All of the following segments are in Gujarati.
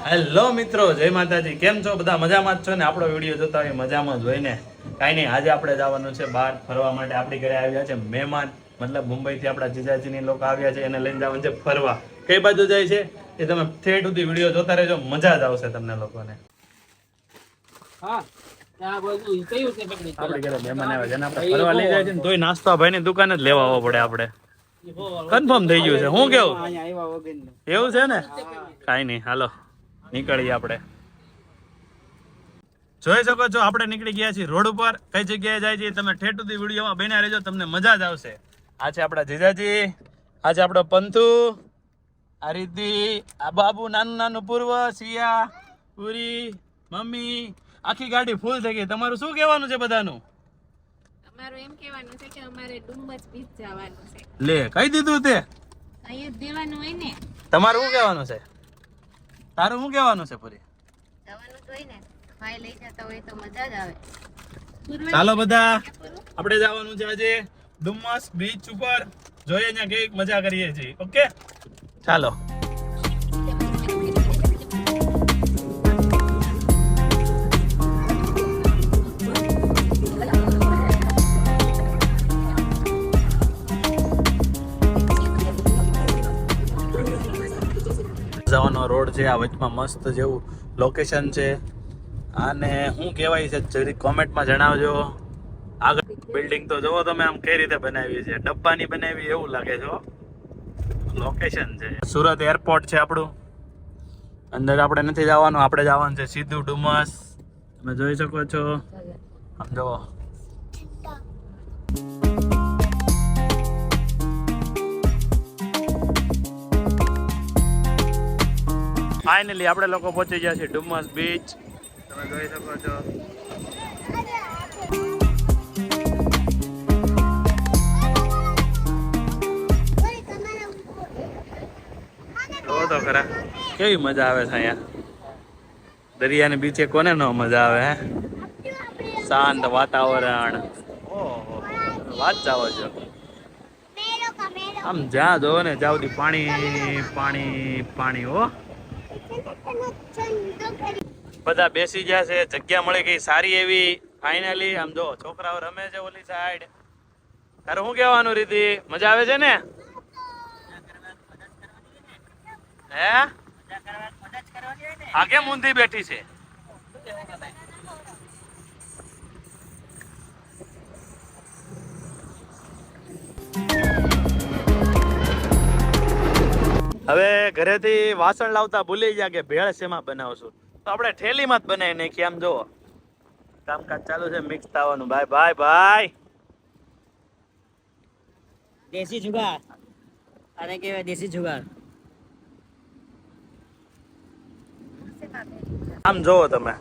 હેલો મિત્રો, જય માતાજી. કેમ છો બધા? મજામાં જ છો ને? આપણો વિડીયો જોતા હોય મજામાં જ હોય ને? કાંઈ નહીં, આજે આપણે જવાનું છે બહાર ફરવા માટે. આપણી ઘરે આવ્યા છે મહેમાન, મતલબ મુંબઈથી આપણા જીજાજીની લોકો આવ્યા છે, એને લઈને જવાનું છે ફરવા. કઈ બાજુ જાય છે એ તમે ઠેઠ સુધી વિડીયો જોતા રહેજો, મજા જ આવશે તમને લોકોને. આપણી ઘરે મહેમાન આવ્યા છે, આપણે ફરવા લઈ જાય છે ને તોય નાસ્તા ભાઈની દુકાને જ લેવા આવવો પડે. આપણે કન્ફર્મ થઈ ગયું છે. શું કેવું? એવું છે ને? કાંઈ નહીં, હાલો નીકળીએ. આપણે જોઈ શકો છો આપણે નીકળી ગયા છીએ રોડ ઉપર. કઈ જગ્યાએ જાય છે તમે ઠેઠ સુધી વિડીયોમાં બન્યા રહેજો, તમને મજા જ આવશે. આ છે આપણા જીજાજી, આ છે આપણો પંથુ, આ રીતિ, આ બાબુ નાનું નાનું, પૂર્વ, સિયા, પુરી, મમ્મી, આખી ગાડી ફૂલ થઈ ગઈ. તમારું શું કહેવાનું છે બધાનું? અમારું એમ કહેવાનું છે કે અમારે ડુમ્બસ બીચ જવાનું છે. લે, કહી દીધું તે. અહીંયા દેવાનું હોય ને. તમારું શું કહેવાનું છે? તારું શું કહેવાનું છે પૂરી? જવાનું જ હોય ને. ભાઈ લઈ જતા હોય તો મજા જ આવે. ચાલો બધા, આપણે જવાનું છે આજે ડુમ્મસ બીચ ઉપર. જોઈએ અહીંયા કેવી મજા કરીએ છીએ. ઓકે, ચાલો. જવાનો રોડ છે, આ વચમાં મસ્ત જેવું લોકેશન છે. આને શું કહેવાય છે જરી કોમેન્ટમાં જણાવજો. આગળ બિલ્ડિંગ તો જુઓ તમે, આમ કઈ રીતે બનાવી છે, ડબ્બાની બનાવી એવું લાગે છે. લોકેશન છે સુરત એરપોર્ટ છે આપણું. અંદર આપણે નથી જવાનું, આપણે જવાનું છે સીધું ડુમસ. તમે જોઈ શકો છો, આમ જુઓ. ફાઇનલી આપણે લોકો પહોંચી ગયા છીએ ડુમસ બીચ. તમે જોઈ શકો છો. જો તો ખરા કેવી મજા આવે છે અહીંયા દરિયાની બીચે. કોને ન મજા આવે? હે, શાંત વાતાવરણ. ઓહો, વાત જાવો છો. આમ જ્યાં જો ને ત્યાં સુધી પાણી પાણી પાણી. હો, બધા બેસી ગયા છે, જગ્યા મળી ગઈ સારી એવી. ફાઇનલી આમ જો છોકરાઓ રમે છે ઓલી સાઈડ. તારે શું કહેવાનું રીતિ? મજા આવે છે ને? હે, આ કેમ ઊંધી બેઠી છે? હવે ઘરેથી વાસણ લાવતા ભૂલી ગયા કે ભેળ શેમાં બનાવશું, તો આપણે ઠેલીમાં જ બનાવી નાખીએ. આમ જુઓ કામકાજ ચાલુ છે, મિક્સ થવાનું. ભાઈ ભાઈ ભાઈ, દેશી જુગાર આને કહેવાય, દેશી જુગાર. આમ જોવો તમે.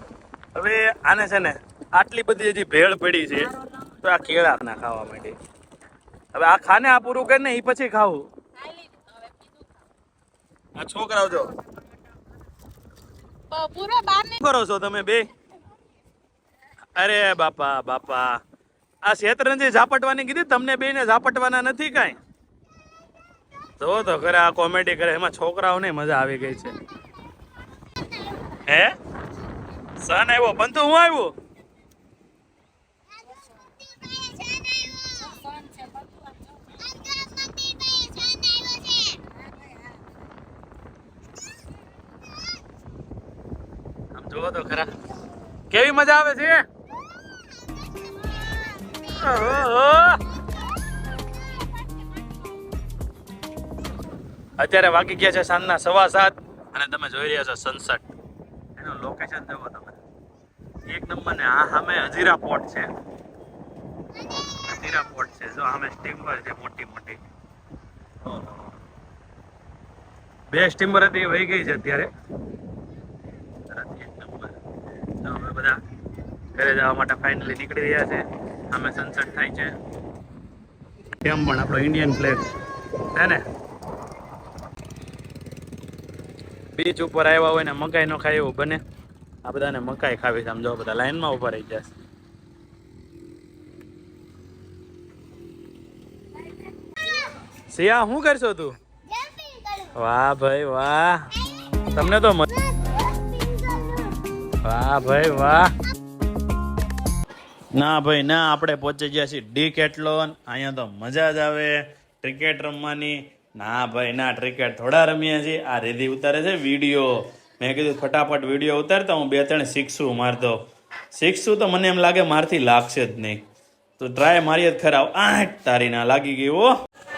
હવે આને છે ને આટલી બધી હજી ભેળ પડી છે, તો આ કેળા ના ખાવા માંડી. હવે આ ખાને આ પૂરું કરીને એ પછી ખાવું. આ છોકરાઓ જો પૂરો બાર ને કરો છો તમે બે? અરે બાપા બાપા, આ શેતરંજી ઝાપટવાની કીધી, તમને બે ને ઝાપટવાના નથી કાંઈ. જો તો ખરે આ કોમેડી કરે, એમાં છોકરાઓને મજા આવી ગઈ છે. હે, સન આવ્યો પણ તો હું આવ્યો. જોવો તો ખરા કેવી મજા આવે છે. અત્યારે વાગી ગયા છે સાંજના 7:15 અને તમે જોઈ રહ્યા છો સનસેટ. એનું લોકેશન જુઓ તમે, એક નંબર. ને આ સામે હજીરા પોર્ટ છે. હજીરા પોર્ટ છે, જો સામે સ્ટીમર છે મોટી મોટી. બે સ્ટીમર હતી, વહી ગઈ છે અત્યારે. અમે બધા ઘરે જવા માટે ફાઇનલી નીકળી રહ્યા છે. અમે સનસેટ થાય છે. તેમ પણ આપણો ઇન્ડિયન ફ્લેગ છે ને. બીચ ઉપર આવ્યા હોય ને મકાઈ નો ખાય એવું બને. આ બધાને મકાઈ ખાવી છે. આમ જો બધા લાઈનમાં ઉભા રહી જશે. સિયા શું કરશો તું? વાહ ભાઈ વાહ, તમને તો વાહ ભાઈ વાહ. ના ભાઈ ના, આપણે પહોંચી ગયા છીએ ડીકેથલોન. અહીંયા તો મજા જ આવે ક્રિકેટ રમવાની. ના ભાઈ ના, ક્રિકેટ થોડા રમીએ છીએ. આ રીધી ઉતારે છે વિડીયો. મેં કીધું ફટાફટ વિડીયો ઉતારતા હું 2-3 શીખશું મારતો. શીખશું તો મને એમ લાગે મારથી લાગશે જ નહીં. તો ટ્રાય મારીએ જ ખરા. તારી ના લાગી ગઈ હો.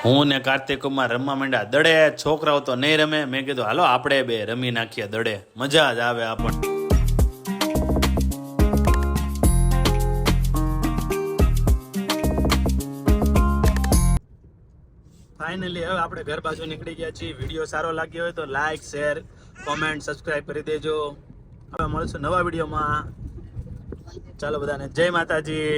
હું ને કાર્તિક કુમાર રમવા માંડ્યા દડે. છોકરાઓ તો નહીં રમે. મેં કીધું હાલો આપણે બે રમી નાખીએ દડે, મજા જ આવે આપણને. ફાઇનલી હવે આપણે ઘર બાજુ નીકળી ગયા છીએ. વિડીયો સારો લાગ્યો હોય તો લાઈક, શેર, કોમેન્ટ, સબસ્ક્રાઇબ કરી દેજો. હવે મળશું નવા વિડીયોમાં. ચાલો બધાને જય માતાજી.